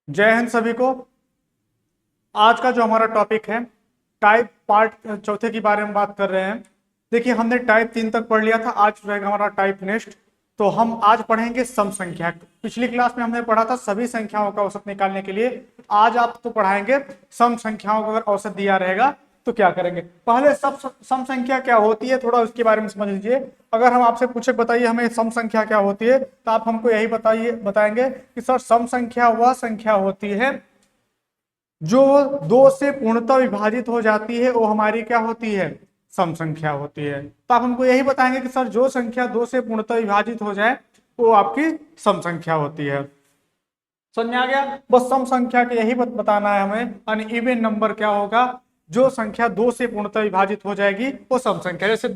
जय हिंद सभी को। आज का जो हमारा टॉपिक है टाइप पार्ट चौथे के बारे में बात कर रहे हैं। देखिए, हमने टाइप 3 तक पढ़ लिया था, आज रहेगा हमारा टाइप नेक्स्ट। तो हम आज पढ़ेंगे सम संख्या। पिछली क्लास में हमने पढ़ा था सभी संख्याओं का औसत निकालने के लिए। आज आपको पढ़ाएंगे सम संख्याओं का अगर औसत दिया रहेगा तो क्या करेंगे। पहले सब सम संख्या क्या होती है थोड़ा उसके बारे में समझ लीजिए। अगर हम आपसे पूछे बताइए हमें सम संख्या क्या होती है, तो आप हमको यही बताएंगे कि सर सम संख्या वह संख्या होती है जो दो से पूर्णतः विभाजित हो जाती है, वो हमारी क्या होती है, सम संख्या होती है। तो आप हमको यही बताएंगे कि सर जो संख्या दो से पूर्णतः विभाजित हो जाए वो आपकी सम संख्या होती है। समझ में आ गया। बस सम संख्या के यही बताना है हमें। अन इवन नंबर क्या होगा, जो संख्या दो से पूर्णतः विभाजित हो जाएगी वो सम संख्या। जैसे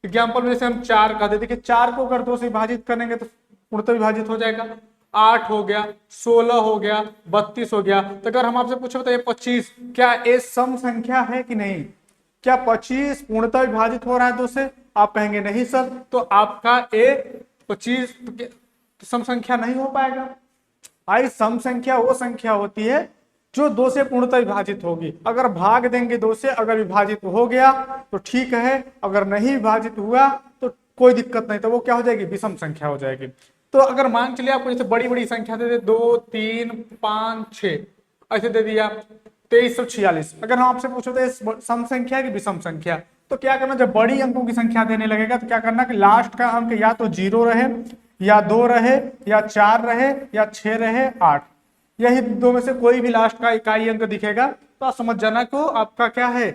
एग्जाम्पल में जैसे हम चार का दे, देखिए चार को अगर दो से विभाजित करेंगे तो पूर्णतः विभाजित हो जाएगा। 8 हो गया, 16 हो गया, 32 हो गया। तो अगर हम आपसे पूछे बताइए 25, क्या ये सम संख्या है कि नहीं? क्या 25 पूर्णतः विभाजित हो रहा है दो से? आप कहेंगे नहीं सर, तो आपका ए 25 सम संख्या नहीं हो पाएगा। आई सम संख्या वो संख्या होती है जो दो से पूर्णतः विभाजित होगी। अगर भाग देंगे दो से, अगर विभाजित हो गया तो ठीक है, अगर नहीं विभाजित हुआ तो कोई दिक्कत नहीं, तो वो क्या हो जाएगी, विषम संख्या हो जाएगी। तो अगर मान चलिए आपको जैसे बड़ी बड़ी संख्या दे दे, 2 3 5 6 ऐसे दे दिया 2346, अगर हम आपसे पूछो तो सम संख्या की विषम संख्या, तो क्या करना, जब बड़ी अंकों की संख्या देने लगेगा तो क्या करना कि लास्ट का अंक या तो 0 रहे, या 2 रहे, या 4 रहे, या 6 रहे, 8, यही दो में से कोई भी लास्ट का इकाई अंक दिखेगा तो आप समझ जाना को आपका क्या है,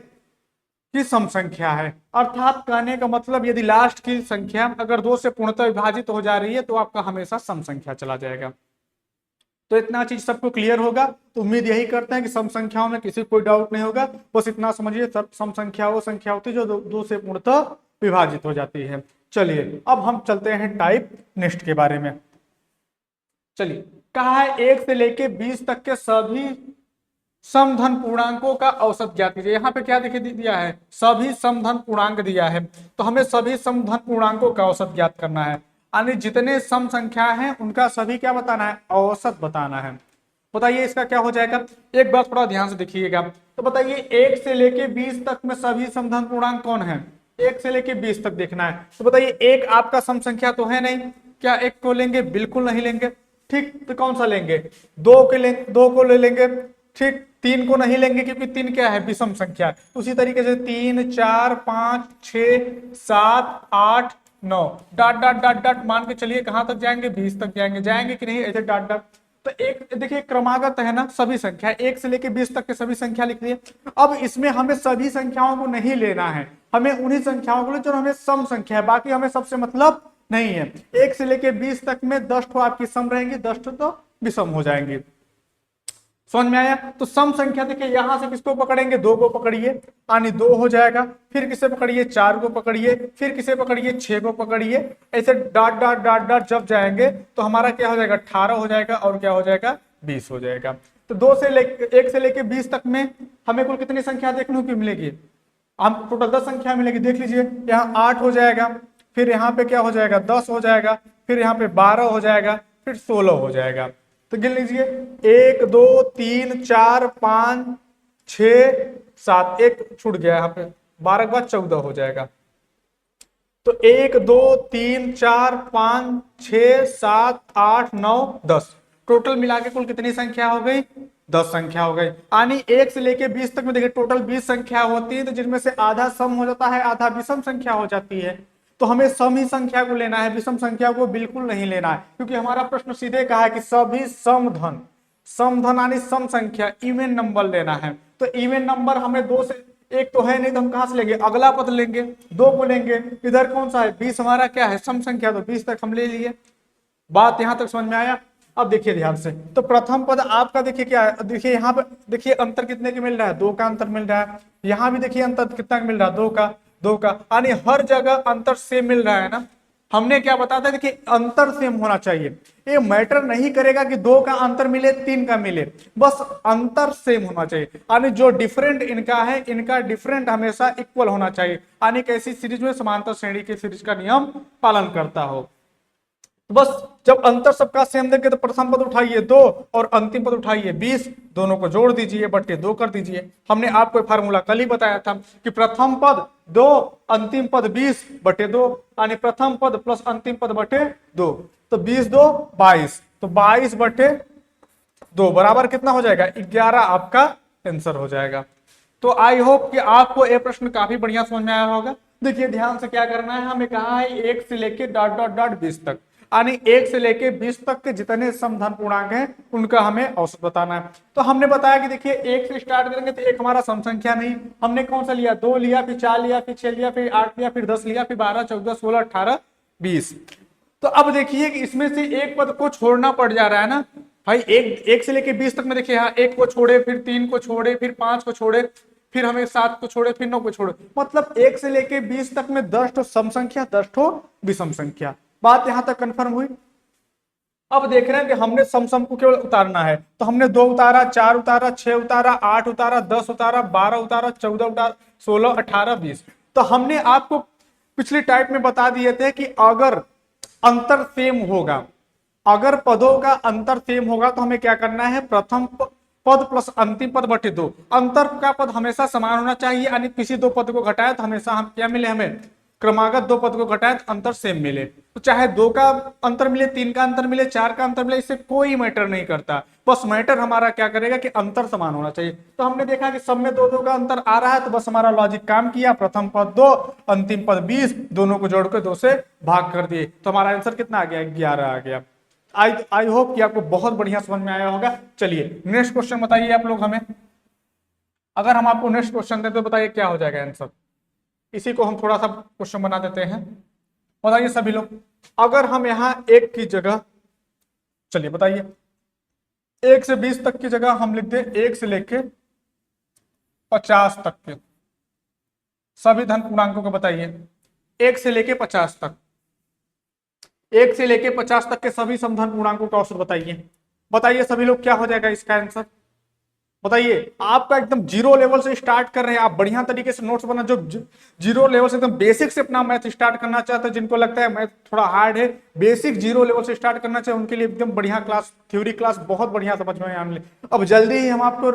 कि सम संख्या है। अर्थात कहने का मतलब यदि लास्ट की संख्या अगर दो से पूर्णतः विभाजित हो जा रही है तो आपका हमेशा सम संख्या चला जाएगा। तो इतना चीज सबको क्लियर होगा। तो उम्मीद यही करते हैं कि सम संख्याओं में किसी को कोई डाउट नहीं होगा। बस इतना समझिए, सम संख्या वो संख्या होती है जो दो से पूर्णतः विभाजित हो जाती है। चलिए अब हम चलते हैं टाइप नेक्स्ट के बारे में। चलिए, कहा है 1 से लेके 20 तक के सभी समधन पूर्णांकों का औसत ज्ञात कीजिए। यहाँ पे क्या दिखे दिया है, सभी समधन पूर्णांक दिया है। तो हमें सभी समधन पूर्णांकों का औसत ज्ञात करना है, यानी जितने सम संख्या हैं उनका सभी क्या बताना है, औसत बताना है। बताइए इसका क्या हो जाएगा। एक बात थोड़ा ध्यान से देखिएगा, तो बताइए 1 से लेके 20 तक में सभी समधन पूर्णांक कौन है, 1 से लेके 20 तक देखना है। तो बताइए एक आपका सम संख्या तो है नहीं, क्या एक को लेंगे, बिल्कुल नहीं लेंगे। ठीक, तो कौन सा लेंगे, दो के लेंगे, दो को ले लेंगे। ठीक, 3 को नहीं लेंगे क्योंकि 3 क्या है, विषम संख्या है। उसी तरीके से 3 4 5 6 7 8 9 डाट डाट डाट डाट मान के चलिए कहां तक जाएंगे, 20 तक जाएंगे। जाएंगे कि नहीं, ऐसे डाट डाट। तो एक देखिए क्रमागत है ना, सभी संख्या 1 से लेके 20 तक के सभी संख्या लिख दिए। अब इसमें हमें सभी संख्याओं को नहीं लेना है, हमें उन्हीं संख्याओं को जो हमें सम संख्या है, बाकी हमें सबसे मतलब नहीं है। 1 से लेके 20 तक में 10 तो आपकी सम रहेंगी, 10 तो विषम हो जाएंगे। समझ में आया। तो सम संख्या देखिए यहां से किसको पकड़ेंगे, 2 को पकड़िए, यानी 2 हो जाएगा। फिर किसे पकड़िए, 4 को पकड़िए। फिर किसे पकड़िए, 6 को पकड़िए। ऐसे डाट डाट डाट डाट जब जाएंगे तो हमारा क्या हो जाएगा, 18 हो जाएगा, और क्या हो जाएगा, 20 हो जाएगा। तो 1 से लेके 20 तक में हमें कुल कितनी संख्या देखने को मिलेगी, हम टोटल 10 संख्या मिलेगी। देख लीजिए, यहाँ 8 हो जाएगा, फिर यहाँ पे क्या हो जाएगा, 10 हो जाएगा, फिर यहाँ पे 12 हो जाएगा, फिर 16 हो जाएगा। तो गिन लीजिए, 1 2 3 4 5 6 7, एक छूट गया यहाँ पे, 12 के बाद 14 हो जाएगा। तो 1 2 3 4 5 6 7 8 9 10, टोटल मिला के कुल कितनी संख्या हो गई, 10 संख्या हो गई। यानी 1 से लेके 20 तक में देखिए टोटल 20 संख्या होती है, तो जिनमें से आधा सम हो जाता है, आधा विषम संख्या हो जाती है। तो हमें सम ही संख्या को लेना है, विषम संख्या को बिल्कुल नहीं लेना है, क्योंकि हमारा प्रश्न सीधे कहा है कि सभी समधन, समधन यानी सम संख्या इवन नंबर लेना है। तो इवन नंबर हमें दो से, एक तो है नहीं तो हम कहां से लेंगे, अगला पद लेंगे, 2 को लेंगे। इधर कौन सा है, 20 हमारा क्या है, सम संख्या, तो 20 तक हम ले लिए। बात यहां तक समझ में आया। अब देखिए ध्यान से, तो प्रथम पद आपका देखिए क्या है, देखिए यहाँ पर देखिए अंतर कितने के मिल रहा है, 2 का अंतर मिल रहा है। यहाँ भी देखिए अंतर कितना मिल रहा है, 2 का, यानी हर जगह अंतर सेम मिल रहा है ना। हमने क्या बताया था, देखिए अंतर सेम होना चाहिए। ये मैटर नहीं करेगा कि 2 का अंतर मिले, 3 का मिले, बस अंतर सेम होना चाहिए। यानी जो डिफरेंट इनका है, इनका डिफरेंट हमेशा इक्वल होना चाहिए, यानी कैसी सीरीज में, समांतर श्रेणी की सीरीज का नियम पालन करता हो। तो बस जब अंतर सबका सेम देंगे तो प्रथम पद उठाइए 2 और अंतिम पद उठाइए 20, दोनों को जोड़ दीजिए, बट्टे 2 कर दीजिए। हमने आपको फार्मूला कल ही बताया था कि प्रथम पद 2, अंतिम पद 20 बटे 2, यानी प्रथम पद प्लस अंतिम पद बटे 2, तो 20 2 22, तो 22 बटे 2 बराबर कितना हो जाएगा 11, आपका आंसर हो जाएगा। तो आई होप कि आपको ये प्रश्न काफी बढ़िया समझ में आया होगा। देखिए ध्यान से क्या करना है, हमें कहा है 1 से लेके डॉट डॉट डॉट 20 तक, यानी 1 से लेके 20 तक के जितने समधन पूर्णांक हैं उनका हमें औसत बताना है। तो हमने बताया कि देखिए 1 से स्टार्ट करेंगे तो एक हमारा सम संख्या नहीं, हमने कौन सा लिया, 2 लिया, फिर 4 लिया, फिर 6 लिया, फिर 8 लिया, फिर 10 लिया, फिर 12 14 16 18 20। तो अब देखिए कि इसमें से एक पद को छोड़ना पड़ जा रहा है ना भाई, एक से लेके 20 तक में देखिए यहाँ 1 को छोड़े, फिर 3 को छोड़े, फिर 5 को छोड़े, फिर हमें 7 को छोड़े, फिर 9 को छोड़े, मतलब 1 से लेके 20 तक में 10 ठो सम संख्या 10 ठो विषम संख्या। बात यहां तक कंफर्म हुई। अब देख रहे हैं कि हमने सम को केवल उतारना है, तो हमने 2 उतारा, 4 उतारा, 6 उतारा, 8 उतारा, 10 उतारा, 12 उतारा, 14 उतारा, 16 18 20। तो हमने आपको पिछली टाइप में बता दिए थे कि अगर अंतर सेम होगा, अगर पदों का अंतर सेम होगा तो हमें क्या करना है, प्रथम पद प्लस अंतिम पद बटे 2, अंतर का पद हमेशा समान होना चाहिए, यानी किसी 2 पद को घटाए तो हमेशा हम क्या मिले, हमें क्रमागत 2 पद को घटाए तो अंतर सेम मिले। तो चाहे 2 का अंतर मिले, 3 का अंतर मिले, 4 का अंतर मिले, इससे कोई मैटर नहीं करता, बस मैटर हमारा क्या करेगा कि अंतर समान होना चाहिए। तो हमने देखा कि सब में 2 का अंतर आ रहा है, तो बस हमारा लॉजिक काम किया, प्रथम पद 2 अंतिम पद 20, दोनों को जोड़कर 2 से भाग कर दिए, तो हमारा आंसर कितना आ गया, 11 आ गया। आई होप कि आपको बहुत बढ़िया समझ में आया होगा। चलिए नेक्स्ट क्वेश्चन बताइए आप लोग हमें, अगर हम आपको नेक्स्ट क्वेश्चन दें तो बताइए क्या हो जाएगा आंसर। इसी को हम थोड़ा सा क्वेश्चन बना देते हैं, बताइए सभी लोग, अगर हम यहां 1 की जगह, चलिए बताइए 1 से 20 तक की जगह हम लिख दें 1 से लेके 50 तक के सभी धन पूर्णांकों को बताइए, 1 से लेके 50 तक, 1 से लेके 50 तक के सभी समधन पूर्णांकों का औसत बताइए। बताइए सभी लोग क्या हो जाएगा इसका आंसर, बताइए। आपका एकदम जीरो लेवल से स्टार्ट कर रहे हैं, आप बढ़िया तरीके से नोट्स बना, जो जीरो लेवल से एकदम बेसिक से अपना मैथ स्टार्ट करना चाहते हैं, जिनको लगता है मैथ थोड़ा हार्ड है, बेसिक जीरो लेवल से स्टार्ट करना चाहिए, उनके लिए एकदम बढ़िया क्लास, थ्योरी क्लास बहुत बढ़िया समझ में आने। अब जल्दी ही हम आपको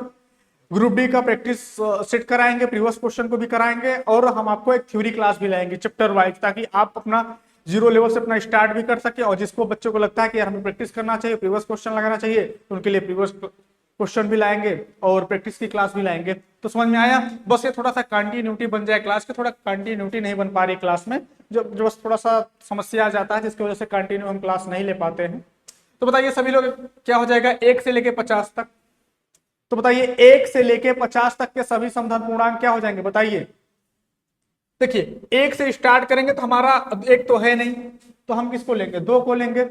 ग्रुप डी का प्रैक्टिस सेट कराएंगे, प्रीवियस क्वेश्चन को भी कराएंगे, और हम आपको एक थ्योरी क्लास भी लाएंगे चैप्टर वाइज, ताकि आप अपना जीरो लेवल से अपना स्टार्ट भी कर सके, और जिसको बच्चों को लगता है कि यार हमें प्रैक्टिस करना चाहिए, प्रीवियस क्वेश्चन लगाना चाहिए, तो उनके लिए प्रीवियस क्वेश्चन भी लाएंगे और प्रैक्टिस की क्लास भी लाएंगे। तो समझ में आया, बस ये थोड़ा सा कंटिन्यूटी बन जाए क्लास के, थोड़ा कंटिन्यूटी नहीं बन पा रही क्लास में, जो बस थोड़ा सा समस्या आ जाता है, जिसकी वजह से कंटिन्यू हम क्लास नहीं ले पाते हैं। तो बताइए सभी लोग क्या हो जाएगा 1 से लेके 50 तक, तो बताइए 1 से लेके 50 तक के सभी समधन पूर्णांक क्या हो जाएंगे, बताइए। देखिए 1 से स्टार्ट करेंगे तो हमारा 1 तो है नहीं, तो हम किसको लेंगे, 2 को लेंगे,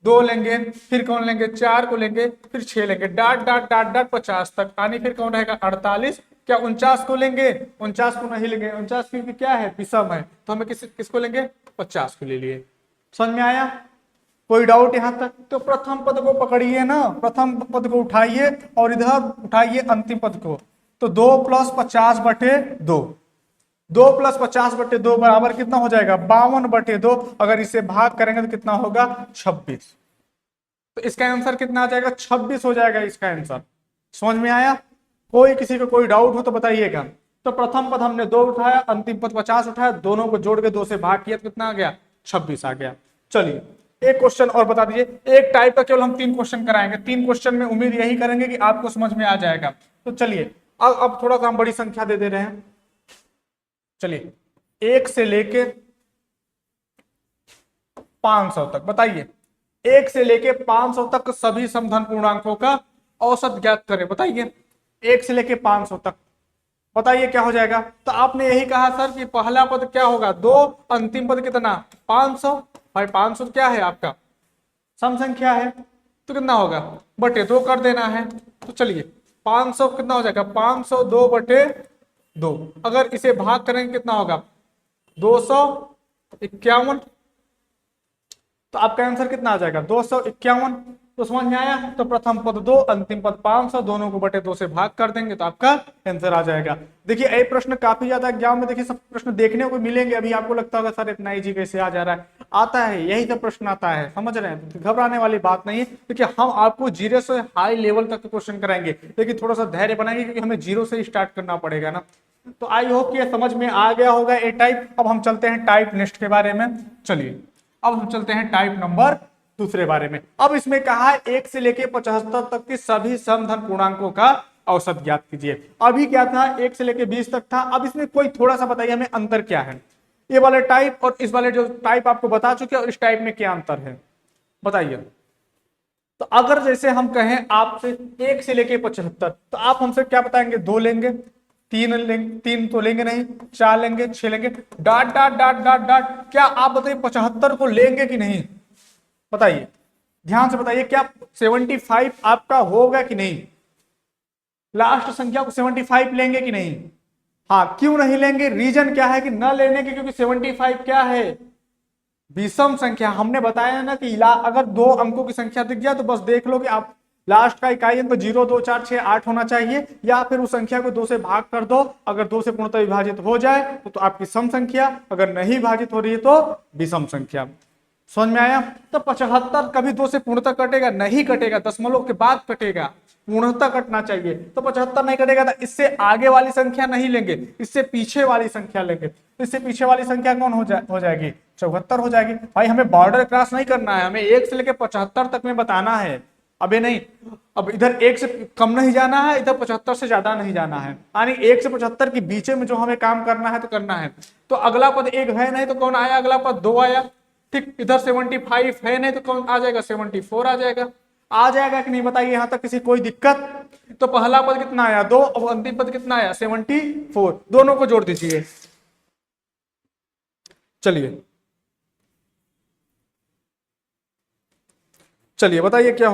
2 लेंगे, फिर कौन लेंगे, 4 को लेंगे, फिर 6 लेंगे, डाट डाट डाट डाट 50 तक, यानी फिर कौन रहेगा 48, क्या 49 को लेंगे, 49 को नहीं लेंगे, 49 क्योंकि क्या है, विषम है, तो हमें किसको लेंगे, 50 को ले लिए। समझ में आया, कोई डाउट यहां तक। तो प्रथम पद को पकड़िए ना, प्रथम पद को उठाइए और इधर उठाइए अंतिम पद को, तो 2 + 50 बटे 2, 2 + 50 बटे 2 बराबर कितना हो जाएगा, 52 बटे 2, अगर इसे भाग करेंगे तो कितना होगा, 26। तो इसका आंसर कितना आ जाएगा, 26 हो जाएगा इसका आंसर। समझ में आया, कोई किसी को कोई डाउट हो तो बताइएगा। तो प्रथम पद हमने 2 उठाया, अंतिम पद 50 उठाया, दोनों को जोड़ के 2 से भाग किया तो कितना आ गया, 26 आ गया। चलिए एक क्वेश्चन और बता दीजिए, एक टाइप का केवल हम 3 क्वेश्चन कराएंगे, 3 क्वेश्चन में उम्मीद यही करेंगे कि आपको समझ में आ जाएगा। तो चलिए अब थोड़ा सा हम बड़ी संख्या दे रहे हैं, चलिए 1 से लेके 500 तक, बताइए 1 से लेके 500 तक सभी समधन पूर्णांकों का औसत ज्ञात करें, बताइए 1 से लेके 500 तक, बताइए क्या हो जाएगा। तो आपने यही कहा सर कि पहला पद क्या होगा 2, अंतिम पद कितना 500, भाई 500 क्या है आपका सम संख्या है, तो कितना होगा बटे 2 कर देना है। तो चलिए 500 कितना हो जाएगा, 502 बटे 2, अगर इसे भाग करेंगे कितना होगा 251, तो आपका आंसर कितना आ जाएगा 251। तो समझ में आया, तो प्रथम पद 2, अंतिम पद 500, दोनों को बटे 2 से भाग कर देंगे तो आपका आंसर आ जाएगा। देखिए ये प्रश्न काफी ज्यादा एग्जाम में देखिए सब प्रश्न देखने को मिलेंगे, अभी आपको लगता होगा सर इतना इजी कैसे आ जा रहा है, आता है, यही तो प्रश्न आता है, समझ रहे हैं, घबराने वाली बात नहीं है, क्योंकि हम आपको जीरो से हाई लेवल तक के क्वेश्चन कराएंगे, लेकिन थोड़ा सा धैर्य बनाएंगे क्योंकि हमें जीरो से स्टार्ट करना पड़ेगा ना। तो आई होप कि ये समझ में आ गया होगा ए टाइप। अब हम चलते हैं टाइप नेक्स्ट के बारे में। चलिए अब हम चलते हैं टाइप नंबर दूसरे बारे में। अब इसमें कहा है 1 से लेके 75 तक की सभी समधन पूर्णांकों का औसत ज्ञात कीजिए। अभी क्या था, 1 से लेके 20 तक था। अब इसमें कोई थोड़ा सा बताइए हमें अंतर क्या है, ये वाले टाइप और इस वाले जो टाइप आपको बता चुके हैं, और इस टाइप में क्या अंतर है बताइए। तो अगर जैसे हम कहें आपसे 1 से लेके 75, तो आप हमसे क्या बताएंगे, 2 लेंगे, 3 लेंगे, 3 तो लेंगे नहीं, 4 लेंगे, 6 लेंगे, dot dot dot dot dot. क्या आप बताइए 75 को लेंगे कि नहीं, बताइए ध्यान से बताइए, क्या 75 आपका होगा कि नहीं, लास्ट संख्या को 75 लेंगे कि नहीं। हाँ, क्यों नहीं लेंगे, रीजन क्या है कि न लेने के, क्योंकि 75 क्या है, विषम संख्या। हमने बताया ना कि अगर 2 अंकों की संख्या दिख जाए तो बस देख लो कि आप लास्ट का इकाई अंक 0, 2, 4, 6, 8 होना चाहिए, या फिर उस संख्या को 2 से भाग कर दो। अगर 2 से पूर्णतः विभाजित हो जाए तो आपकी सम संख्या, अगर नहीं विभाजित हो रही है तो विषम संख्या। समझ में आया। तो 75 कभी 2 से पूर्णतः कटेगा नहीं, कटेगा, दशमलव के बाद कटेगा, पूर्णतः कटना चाहिए। तो 75 नहीं कटेगा, तो इससे आगे वाली संख्या नहीं लेंगे, इससे पीछे वाली संख्या लेंगे। तो इससे पीछे वाली संख्या कौन हो जाएगी, 74 हो जाएगी। भाई हमें बॉर्डर क्रॉस नहीं करना है, हमें 1 से लेकर 75 तक में बताना है। अबे नहीं, अब इधर 1 से कम नहीं जाना है, इधर 75 से ज्यादा नहीं जाना है, यानी 1 से 75 के बीच में जो हमें काम करना है तो करना है। तो अगला पद 1 है नहीं तो कौन आया, अगला पद 2 आया। ठीक, इधर 75 है नहीं तो कौन आ जाएगा, 74 आ जाएगा। आ जाएगा कि नहीं बताइए, यहां तक किसी कोई दिक्कत। तो पहला पद कितना आया, 2, और अंतिम पद कितना आया, 74। दोनों को जोड़ दीजिए। चलिए चलिए बताइए क्या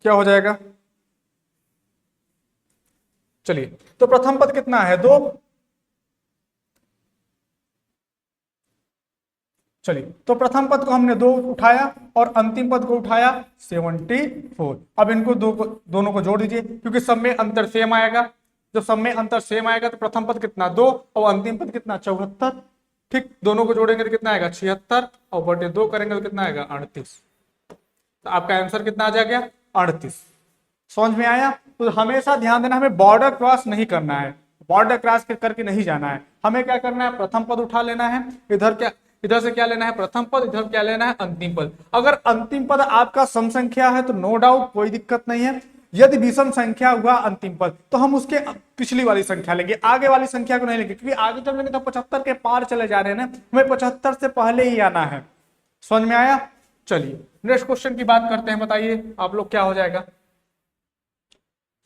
हो जाएगा। चलिए, तो प्रथम पद कितना है, 2। चलिए, तो प्रथम पद को हमने 2 उठाया और अंतिम पद को उठाया 74। अब इनको दोनों को जोड़ दीजिए, क्योंकि सब में अंतर सेम आएगा। जब सब में अंतर सेम आएगा तो प्रथम पद कितना, 2, और अंतिम पद कितना, 74। ठीक, दोनों को जोड़ेंगे तो कितना आएगा, 76, और बटे 2 करेंगे तो कितना आएगा, 38। तो आपका आंसर कितना आ जाएगा, 38। समझ में आया। तो हमेशा ध्यान देना, हमें बॉर्डर क्रॉस नहीं करना है, बॉर्डर क्रॉस करके नहीं जाना है। हमें क्या करना है, प्रथम पद उठा लेना है, इधर से क्या लेना है, प्रथम पद, इधर क्या लेना है, अंतिम पद। अगर अंतिम पद आपका सम संख्या है तो नो डाउट कोई दिक्कत नहीं है। यदि विषम संख्या हुआ अंतिम पद, तो हम उसके पिछली वाली संख्या लेंगे, आगे वाली संख्या को नहीं लेंगे, क्योंकि आगे जब लेंगे तो 75 के पार चले जा रहे हैं ना, हमें 75 से पहले ही आना है। समझ में आया। चलिए नेक्स्ट क्वेश्चन की बात करते हैं, बताइए आप लोग क्या हो जाएगा।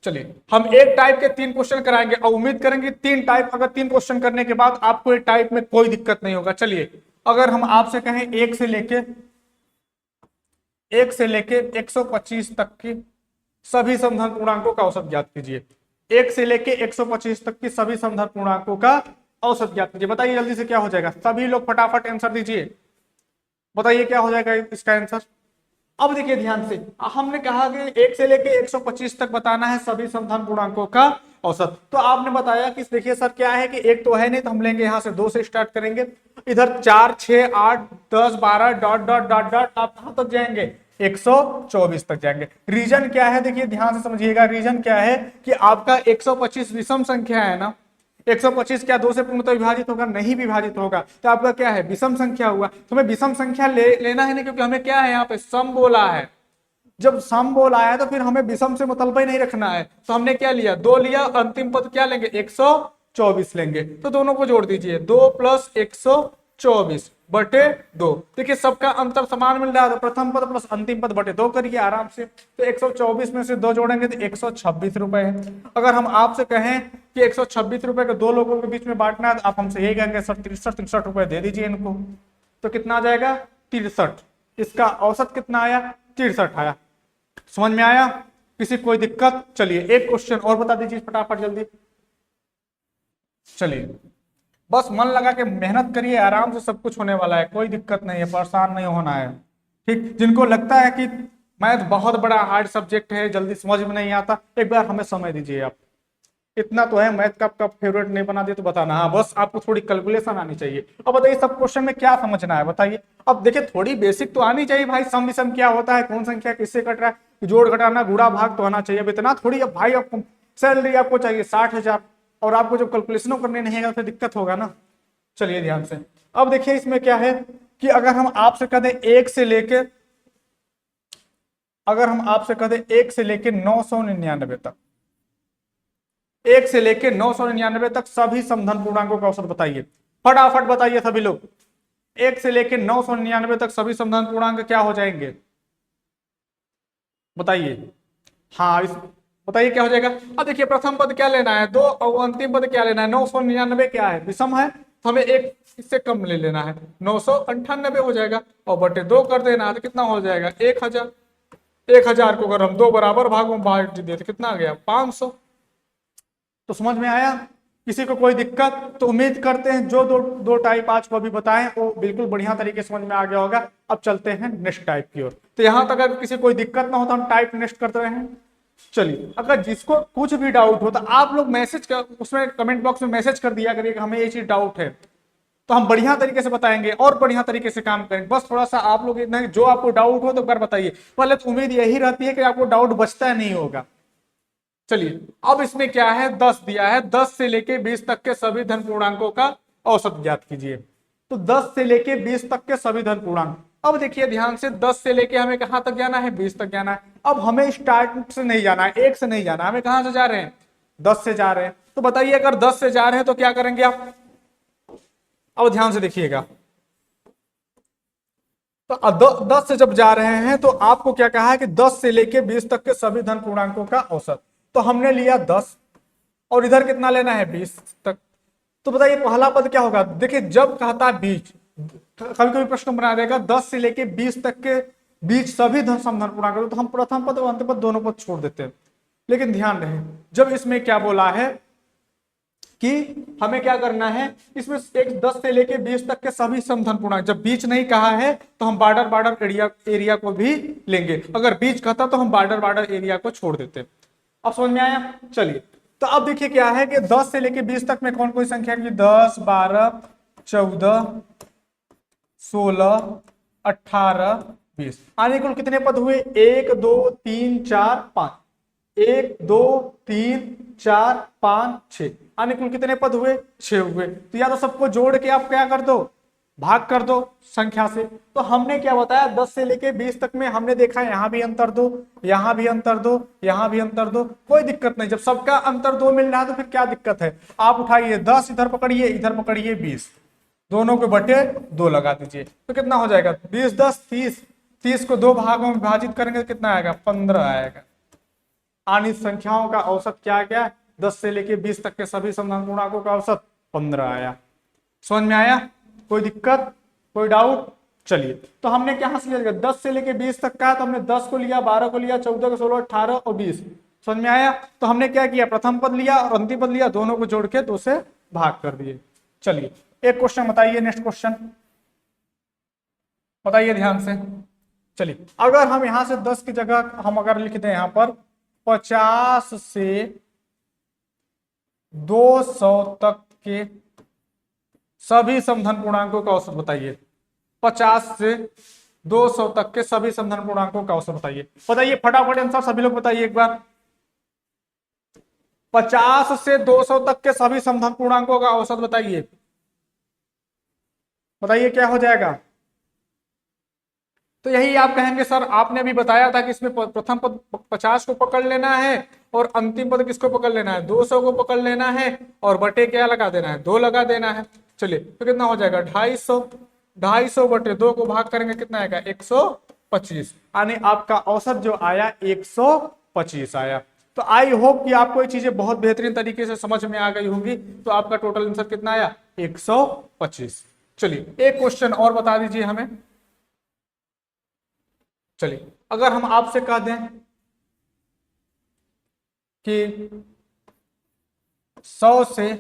चलिए, हम एक टाइप के 3 क्वेश्चन कराएंगे और उम्मीद करेंगे 3 टाइप, अगर 3 क्वेश्चन करने के बाद आपको एक टाइप में कोई दिक्कत नहीं होगा। चलिए, अगर हम आपसे कहें 1 से लेके 125 तक की सभी समधन पूर्णांकों का औसत ज्ञात कीजिए। 1 से लेके 125 तक की सभी समधन पूर्णांकों का औसत ज्ञात कीजिए। बताइए जल्दी से क्या हो जाएगा, सभी लोग फटाफट आंसर दीजिए, बताइए क्या हो जाएगा इसका आंसर। अब देखिए ध्यान से, हमने कहा कि 1 से लेके 125 तक बताना है सभी समधन पूर्णांकों का औसत। तो आपने बताया कि देखिए सर क्या है कि 1 तो है नहीं, तो हम लेंगे यहां से 2 से स्टार्ट करेंगे। इधर 4, 6, 8, 10, 12 डॉट डॉट डॉट डॉट, आप कहां तक जाएंगे, 124 तक जाएंगे। रीजन क्या है, देखिए ध्यान से समझिएगा, रीजन क्या है कि आपका 125 विषम संख्या है ना, 125 क्या 2 से पूर्णतः विभाजित होगा, नहीं विभाजित होगा, तो आपका क्या है, विषम संख्या हुआ। तो हमें विषम संख्या लेना है नहीं, क्योंकि हमें क्या है, यहाँ पे सम बोला है। जब सम बोला है तो फिर हमें विषम से मतलब ही नहीं रखना है। तो हमने क्या लिया, 2 लिया, अंतिम पद क्या लेंगे, 124 लेंगे। तो दोनों को जोड़ दीजिए, 2 + 124 बटे 2। देखिए सबका अंतर समान मिल रहा है, तो प्रथम पद प्लस अंतिम पद बटे 2 करिए आराम से। तो 124 में से 2 जोड़ेंगे तो 126 रुपए है। अगर हम आपसे कहें कि 126 रुपए को 2 लोगों के बीच में बांटना है, तो आप हमसे यही कहेंगे सर 63 रुपए दे दीजिए इनको। तो कितना आ जाएगा, 63। इसका औसत कितना आया, 63 आया। समझ में आया, किसी कोई दिक्कत। चलिए एक क्वेश्चन और बता दीजिए फटाफट जल्दी। चलिए बस मन लगा के मेहनत करिए, आराम से सब कुछ होने वाला है, कोई दिक्कत नहीं है, परेशान नहीं होना है। ठीक, जिनको लगता है कि मैथ बहुत बड़ा हार्ड सब्जेक्ट है, जल्दी समझ में नहीं आता, एक बार हमें समय दीजिए आप। इतना तो है, मैथ का आपका फेवरेट नहीं बना दिया तो बताना। हाँ, बस आपको थोड़ी कैलकुलेशन आनी चाहिए। अब बताइए सब क्वेश्चन में क्या समझना है बताइए। अब देखिए थोड़ी बेसिक तो आनी चाहिए भाई, सम विषम क्या होता है, कौन संख्या किससे कट रहा है, जोड़ घटाना गुणा भाग तो आना चाहिए। अब इतना थोड़ी, अब भाई आपको सैलरी आपको चाहिए 60,000 और आपको जब कैलकुलेशनों करने नहीं है तो दिक्कत होगा ना। चलिए ध्यान से, अब देखिए इसमें क्या है कि अगर हम आपसे कह दें एक से लेके, अगर हम आपसे कह दें एक से लेके 999 तक, एक से लेके 999 तक सभी समधन पूर्णांकों का औसत बताइए। फटाफट बताइए सभी लोग, एक से लेके 999 तक सभी समधन पूर्णांक क्या हो जाएंगे, बताइए। हाँ इस, बताइए क्या हो जाएगा। अब देखिए प्रथम पद क्या लेना है 2 और अंतिम पद क्या लेना है 999, क्या है विषम है तो हमें एक इससे कम ले लेना है, 998 हो जाएगा और बटे 2 कर देना है तो कितना हो जाएगा 1000। 1000 को अगर हम दो बराबर भागों में बांट दिए तो कितना आ गया 500। तो समझ में आया, किसी को कोई दिक्कत, तो उम्मीद करते हैं जो दो दो टाइप आज को अभी बताएं वो बिल्कुल बढ़िया तरीके से समझ में आ गया होगा। अब चलते हैं नेक्स्ट टाइप की ओर। तो यहां तक अगर किसी कोई दिक्कत ना हो तो हम टाइप नेक्स्ट करते रहे हैं। चलिए, अगर जिसको कुछ भी डाउट हो तो आप लोग मैसेज कर, उसमें कमेंट बॉक्स में मैसेज कर दिया करिए कि हमें ये चीज डाउट है, तो हम बढ़िया तरीके से बताएंगे और बढ़िया तरीके से काम करेंगे। बस थोड़ा सा आप लोग इतना जो आपको डाउट हो तो कर बताइए, पहले तो उम्मीद यही रहती है कि आपको डाउट बचता नहीं होगा। चलिए, अब इसमें क्या है 10 दिया है, 10 से लेके 20 तक के सभी धन पूर्णांकों का औसत ज्ञात कीजिए। तो 10 से लेके 20 तक के सभी धन पूर्णांक, अब देखिए ध्यान से 10 से लेके हमें कहां तक जाना है 20 तक जाना है। अब हमें स्टार्ट से नहीं जाना है, एक से नहीं जाना, हमें कहां से जा रहे हैं 10 से जा रहे हैं। तो बताइए अगर 10 से जा रहे हैं तो क्या करेंगे आप, अब ध्यान से देखिएगा। तो 10 से जब जा रहे हैं तो आपको क्या कहा है कि 10 से लेके 20 तक के सभी धन पूर्णांकों का औसत, तो हमने लिया 10 और इधर कितना लेना है 20 तक। तो बताइए पहला पद क्या होगा, देखिए जब कहता है बीच, कभी कभी प्रश्न बना देगा 10 से लेके 20 तक के बीच सभी धन समधन पूर्णांक, तो हम प्रथम पद और अंतिम पद दोनों पद छोड़ देते हैं। लेकिन ध्यान रहे जब इसमें क्या बोला है कि हमें क्या करना है, इसमें एक 10 से लेके 20 तक के सभी समधन पूर्णांक, जब बीच नहीं कहा है तो हम बॉर्डर बॉर्डर एरिया को भी लेंगे, अगर बीच कहता तो हम बॉर्डर बॉर्डर एरिया को छोड़ देते। अब समझ में आया। चलिए, तो अब देखिए क्या है कि 10 से लेके 20 तक में कौन कौन संख्या की, 10 12 14 16 18 20, आने कुल कितने पद हुए 1 2 3 4 5, 1 2 3 4 5 6, आने कुल कितने पद हुए 6 हुए। तो या तो सबको जोड़ के आप क्या कर दो, भाग कर दो संख्या से। तो हमने क्या बताया 10 से लेके 20 तक में हमने देखा यहां भी अंतर दो, यहां भी अंतर दो, यहां भी अंतर दो, कोई दिक्कत नहीं। जब सबका अंतर 2 मिल रहा है तो फिर क्या दिक्कत है, आप उठाइए 10 इधर पकड़िए, इधर पकड़िए 20, दोनों के बटे 2 लगा दीजिए तो कितना हो जाएगा 20 10 30, 30 को 2 भागों में विभाजित करेंगे तो कितना आएगा 15 आएगा। आनी संख्याओं का औसत क्या क्या, 10 से लेके 20 तक के सभी समधन पूर्णांकों का औसत 15 आया। समझ में आया, कोई दिक्कत कोई डाउट। चलिए, तो हमने क्या हासिल किया 10 से लेके 20 तक का, तो हमने 10 को लिया, 12 को लिया, 14 को 16 18 और 20। समझ में आया। तो हमने क्या किया, प्रथम पद लिया और अंतिम पद लिया, दोनों को जोड़ के 2 से भाग कर दिए। चलिए, एक क्वेश्चन बताइए, नेक्स्ट क्वेश्चन बताइए ध्यान से। चलिए, अगर हम यहां से 10 की जगह हम अगर लिख दें यहां पर 50 से 200 तक के सभी समधन पूर्णांकों का औसत बताइए। 50 से 200 तक के सभी समधन पूर्णांकों का औसत बताइए। बताइए फटाफट आंसर सभी लोग बताइए एक बार। 50 से 200 तक के सभी समधन पूर्णांकों का औसत बताइए। बताइए क्या हो जाएगा। तो यही आप कहेंगे सर आपने अभी बताया था कि इसमें प्रथम पद 50 को पकड़ लेना है और अंतिम पद किसको पकड़ लेना है 200 को पकड़ लेना है और बटे क्या लगा देना है 2 लगा देना है। चलिए, तो कितना हो जाएगा 250, 250 बटे 2 को भाग करेंगे कितना आएगा 125, यानी आपका औसत जो आया 125 आया। तो आई होप कि आपको ये चीजें बहुत बेहतरीन तरीके से समझ में आ गई होंगी। तो आपका टोटल आंसर कितना आया 125। चलिए, एक क्वेश्चन और बता दीजिए हमें। चलिए, अगर हम आपसे कह दें कि 100 से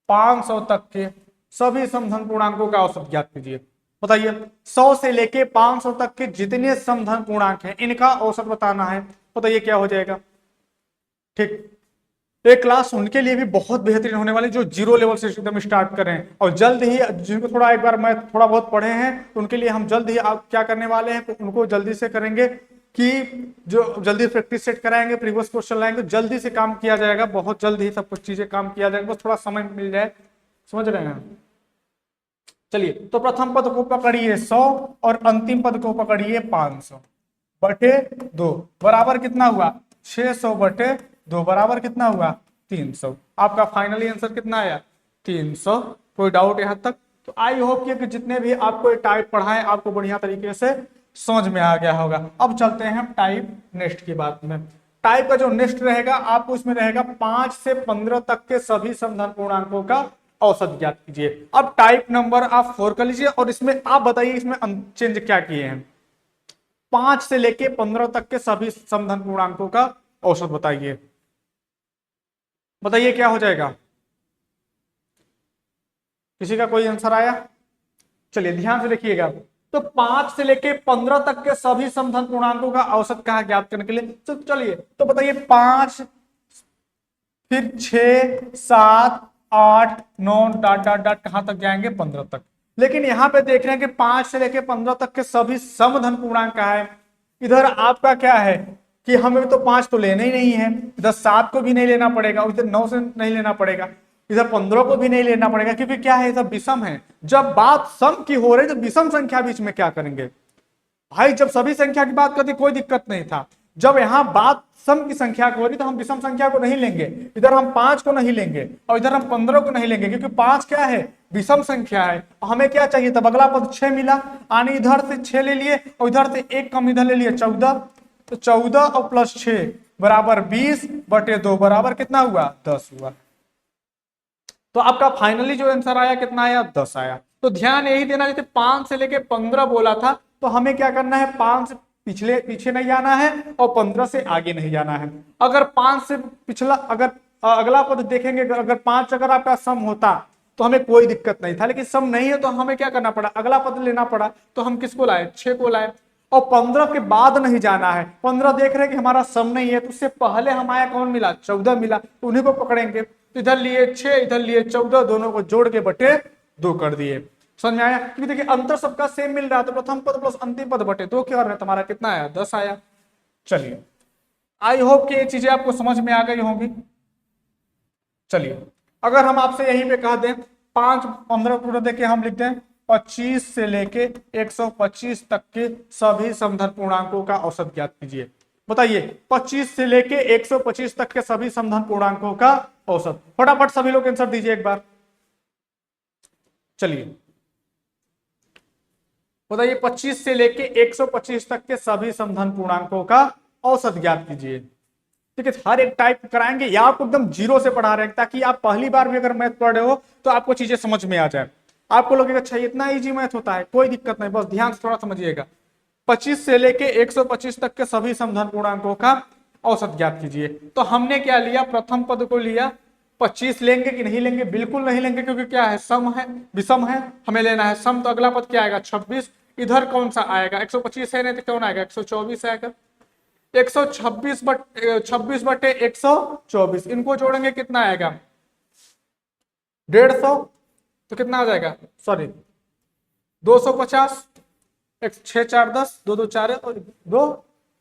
500 तक के सभी समधन पूर्णांकों का औसत ज्ञात कीजिए। बताइए 100 से लेके 500 तक के जितने समधन पूर्णांक हैं इनका औसत बताना है। बताइए क्या हो जाएगा। ठीक। एक क्लास उनके लिए भी बहुत बेहतरीन होने वाली जो जीरो लेवल से एकदम स्टार्ट करें, और जल्द ही जिनको थोड़ा एक बार मैथ थोड़ा बहुत पढ़े हैं उनके लिए हम जल्द ही आप क्या करने वाले हैं, उनको जल्दी से करेंगे कि जो जल्दी प्रैक्टिस सेट कराएंगे, प्रीवियस क्वेश्चन लाएंगे, जल्दी से काम किया जाएगा, बहुत जल्द ही सब कुछ चीजें काम किया जाएगा, बस थोड़ा समय मिल जाए। समझ रहे हैं? चलिए, तो प्रथम पद को पकड़िए 100 और अंतिम पद को पकड़िए 500 बटे 2 बराबर कितना हुआ 600 बटे 2 बराबर कितना हुआ 300। आपका फाइनली आंसर कितना आया 300। कोई डाउट यहां तक? तो आई होप कि जितने भी आपको टाइप पढ़ाएं आपको बढ़िया तरीके से समझ में आ गया होगा। अब चलते हैं हम टाइप नेक्स्ट की बात में। टाइप का जो नेक्स्ट रहेगा आपको इसमें रहेगा 5 से 15 तक के सभी समधन पूर्णांकों का औसत ज्ञात कीजिए। अब टाइप नंबर आप 4 कर लीजिए और इसमें आप बताइए इसमें चेंज क्या किए हैं। 5 से लेके 15 तक के सभी समधन पूर्णांकों का औसत बताइए। बताइए क्या हो जाएगा? किसी का कोई आंसर आया? चलिए ध्यान से देखिएगा। तो 5 से लेके 15 तक के सभी समधन पूर्णांकों का औसत कहा ज्ञात करने के लिए, तो चलिए तो बताइए 5 फिर 6 7 8 9 डॉट डॉट डॉट कहां तक जाएंगे 15 तक। लेकिन यहां पे देख रहे हैं कि 5 से लेके 15 तक के सभी समधन पूर्णांक का है। इधर आपका क्या है कि हमें तो 5 तो लेना ही नहीं है, इधर 7 को भी नहीं लेना पड़ेगा, इधर 9 से नहीं लेना पड़ेगा, इधर 15 को भी नहीं लेना पड़ेगा, क्योंकि क्या है सब विषम है। जब बात सम की हो रही तो विषम संख्या बीच में क्या करेंगे भाई? जब सभी संख्या की बात करती कोई दिक्कत नहीं था, जब यहां बात सम की संख्या को हो रही तो हम विषम संख्या को नहीं लेंगे। इधर हम 5 को नहीं लेंगे और इधर हम 15 को नहीं लेंगे, क्योंकि 5 क्या है विषम संख्या है। हमें क्या चाहिए? तब अगला पद 6 मिला, आने इधर से 6 ले लिए और इधर से एक कम इधर ले लिए 14। तो 14 और प्लस 6 बराबर 20 बटे 2 बराबर कितना हुआ 10 हुआ। तो आपका फाइनली जो आंसर आया कितना आया 10 आया। तो ध्यान यही देना, जैसे 5 से लेके 15 बोला था तो हमें क्या करना है 5 से पिछले पीछे नहीं जाना है और 15 से आगे नहीं जाना है। अगर 5 से पिछला अगर अगला पद देखेंगे, अगर 5 अगर आपका सम होता तो हमें कोई दिक्कत नहीं था, लेकिन सम नहीं है तो हमें क्या करना पड़ा अगला पद लेना पड़ा। तो हम किसको लाए 6 को लाए और 15 के बाद नहीं जाना है। 15 देख रहे हैं कि हमारा सम नहीं है तो उससे पहले हमारा कौन मिला 14 मिला, तो उन्हीं को पकड़ेंगे। तो इधर लिए 6 इधर लिए 14, दोनों को जोड़ के बटे 2 कर दिए। समझ में आया? क्योंकि देखिए अंतर सबका सेम मिल रहा है, तो प्रथम पद प्लस अंतिम पद बटे 2 क्या है तुम्हारा कितना आया 10 आया। चलिए आई होप कि ये चीजें आपको समझ में आ गई होंगी। चलिए अगर हम आपसे यहीं पे कह दें 5 15 पूरा देके हम लिख दें 25 से लेके 125 तक के सभी समधन पूर्णांकों का औसत ज्ञात कीजिए। बताइए 25 से लेके 125 तक के सभी समधन पूर्णांकों का औसत। फटाफट सभी लोग आंसर दीजिए एक बार। चलिए बताइए 25 से लेके 125 तक के सभी समधन पूर्णांकों का औसत ज्ञात कीजिए। ठीक है, हर एक टाइप कराएंगे या आपको एकदम जीरो से पढ़ा रहे हैं ताकि आप पहली बार भी अगर मैथ पढ़ रहे हो तो आपको चीजें समझ में आ जाए। आपको लगेगा अच्छा इतना इजी मैथ होता है, कोई दिक्कत नहीं, बस ध्यान से थोड़ा समझिएगा। 25 से लेके 125 तक के सभी समधन पूर्णांकों का औसत ज्ञात कीजिए। तो हमने क्या लिया प्रथम पद को लिया। 25 लेंगे कि नहीं लेंगे? बिल्कुल नहीं लेंगे, क्योंकि क्या है सम है विषम है, हमें लेना है सम। तो अगला पद क्या आएगा 26। इधर कौन सा आएगा 125 है नहीं तो कौन आएगा 124 आएगा। 126 26 बटे 124 इनको जोड़ेंगे कितना आएगा 150। तो कितना आ जाएगा सॉरी 250। 6 4 10 2 2 4 और 2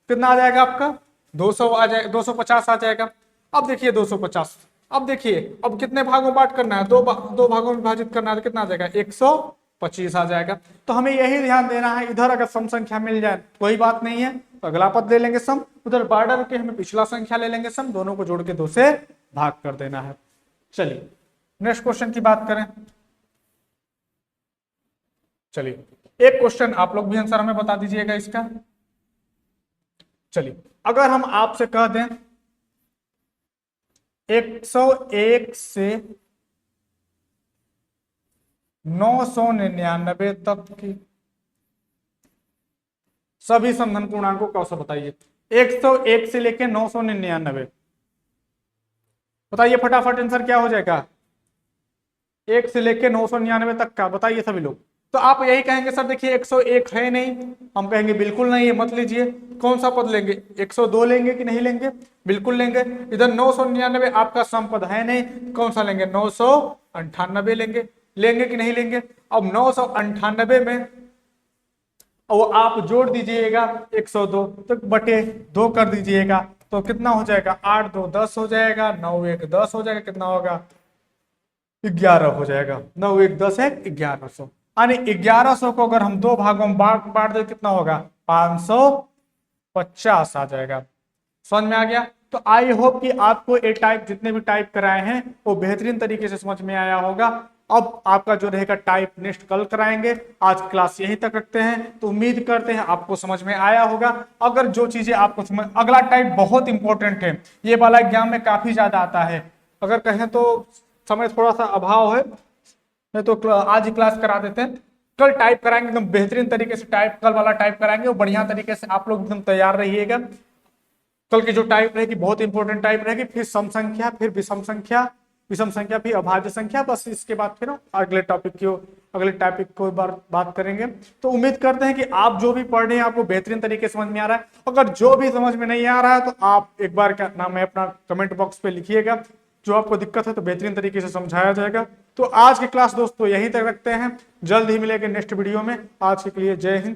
कितना आ जाएगा आपका 200 आ जाएगा 250 आ जाएगा। अब देखिए 250, अब देखिए अब कितने भागों बांट करना है दो भागों में विभाजित करना है तो कितना आ जाएगा 125 आ जाएगा। तो हमें यही ध्यान देना है, इधर अगर सम संख्या मिल जाए कोई बात नहीं है तो अगला पद ले लेंगे सम, उधर बॉर्डर के हमें पिछला संख्या ले लेंगे सम, दोनों को जोड़ के 2 से भाग कर देना है। चलिए नेक्स्ट क्वेश्चन की बात करें। चलिए एक क्वेश्चन आप लोग भी आंसर हमें बता दीजिएगा इसका। चलिए अगर हम आपसे कह दें 101 से 999 तक की सभी समधन पूर्णांकों का औसत बताइए। 101 से लेके 999 बताइए फटाफट आंसर क्या हो जाएगा 1 से लेके 999 तक का बताइए सभी लोग। तो आप यही कहेंगे सर देखिए 101 है नहीं, हम कहेंगे बिल्कुल नहीं है, मत लीजिए। कौन सा पद लेंगे, 102 लेंगे कि नहीं लेंगे, बिल्कुल लेंगे। इधर 999 आपका सम पद है नहीं, कौन सा लेंगे, 998 लेंगे, लेंगे कि नहीं लेंगे। अब 998 में वो आप जोड़ दीजिएगा 102, तो बटे 2 कर दीजिएगा, तो कितना हो जाएगा, 8 2 10 हो जाएगा, 9 1 10 हो जाएगा, कितना होगा, 11 हो जाएगा। 9 1 10 है 1100, यानी 1100 को अगर हम दो भागों में बांट बांट दे कितना होगा, 550 आ जाएगा। समझ में आ गया। तो आई होप कि आपको ए टाइप जितने भी टाइप कराए हैं वो बेहतरीन तरीके से समझ में आया होगा। अब आपका जो रहेगा टाइप नेक्स्ट कल कराएंगे। आज क्लास यहीं तक रखते हैं, तो उम्मीद करते हैं आपको समझ में आया होगा। अगर जो चीजें आपको समझ, अगला टाइप बहुत इंपॉर्टेंट है, ये वाला एग्जाम में काफी ज्यादा आता है। अगर कहें तो समय थोड़ा सा अभाव है, नहीं तो आज ही क्लास करा देते हैं। कल टाइप कराएंगे एकदम बेहतरीन तरीके से, टाइप कल वाला टाइप कराएंगे वो बढ़िया तरीके से, आप लोग एकदम तैयार रहिएगा। कल की जो टाइप रहेगी बहुत इंपॉर्टेंट टाइप रहेगी, फिर सम संख्या, फिर विषम संख्या फिर अभाज्य संख्या, बस इसके बाद फिर अगले टॉपिक को बार बात करेंगे। तो उम्मीद करते हैं कि आप जो भी पढ़ रहे हैं आपको बेहतरीन तरीके से समझ में आ रहा है। अगर जो भी समझ में नहीं आ रहा है तो आप एक बार क्या नाम है अपना कमेंट बॉक्स पे लिखिएगा, जो आपको दिक्कत है तो बेहतरीन तरीके से समझाया जाएगा। तो आज की क्लास दोस्तों यहीं तक रखते हैं, जल्द ही मिलेंगे नेक्स्ट वीडियो में। आज के लिए जय हिंद।